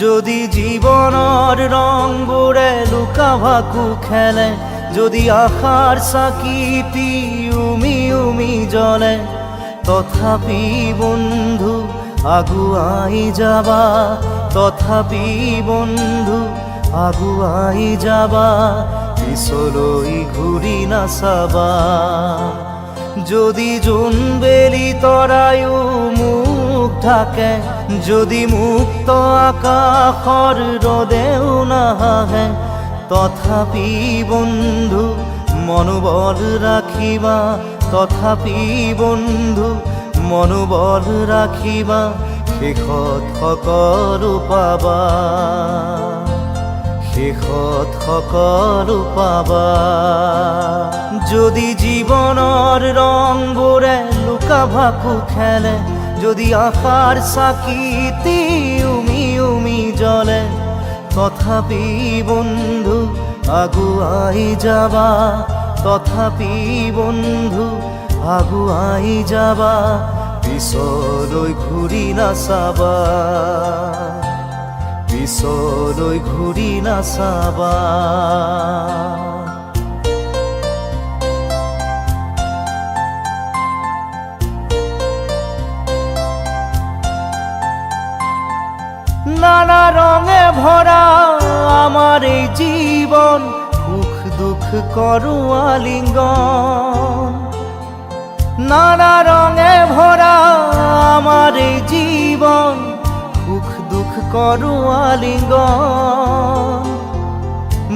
যদি জীবনৰ ৰংবোৰে লুকা ভাকু খেলে, যদি আশাৰ চাকিটি উমি উমি জ্বলে, তথাপি বন্ধু আগুৱাই যাবা, তথাপি বন্ধু আগুৱাই যাবা, পিছলৈ ঘূৰি নাচাবা। যদি জোনবেলি তৰায়ো মুখ ঢাকে, যদি মুক্ত আকাশৰ ৰদেও নাহে, তথাপি বন্ধু মনোবল ৰাখিবা, তথাপি বন্ধু মনোবল ৰাখিবা, শেষত সকলো পাবা, শেষত সকলো পাবা। যদি জীৱনৰ ৰংবোৰে লুকা ভাকু খেলে, যদি আশাৰ চাকিটি উমি উমি জ্বলে, তথাপি বন্ধু আগুৱাই যাবা, তথাপি বন্ধু আগুৱাই যাবা, পিছলৈ ঘূৰি নাচাবা, পিছলৈ ঘূৰি নাচাবা। নানা রঙে ভরা আমার এই জীবন, সুখ দুঃখ করু আলিঙ্গন। নানা রঙে ভরা আমার এই জীবন, সুখ দুঃখ করু আলিঙ্গন।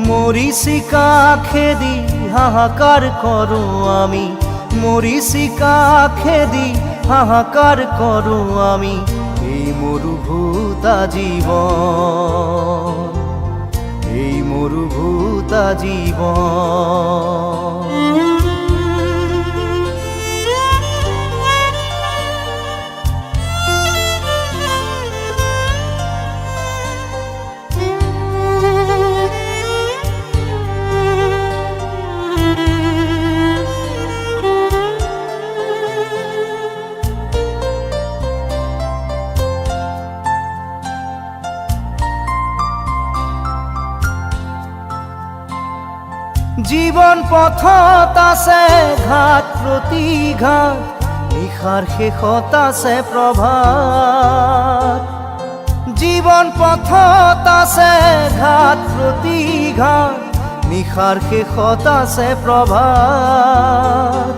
মরিচিকা খেদি হাহাকার করু আমি, মরিচিকা খেদি হাহাকার করু আমি, এই মরুভূতা জীবন, এই মরুভূতা জীবন। জীবন পথত আছে ঘাট প্ৰতিঘাট, নিশাৰ শেষত আছে প্ৰভাত। জীবন পথত আছে ঘাট প্ৰতিঘাট, নিশাৰ শেষত আছে প্ৰভাত।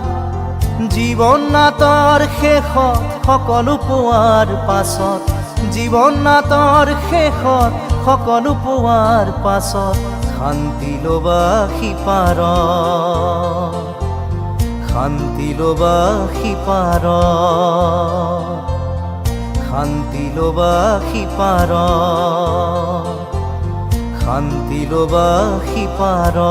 জীৱন নাটৰ শেষত সকলো পোৱাৰ পাছত, জীৱন নাটৰ শেষত সকলো পোৱাৰ পাছত, শান্তি ল'বা সিপাৰত, শান্তি ল'বা সিপাৰত, শান্তি ল'বা সিপাৰত, শান্তি ল'বা সিপাৰত।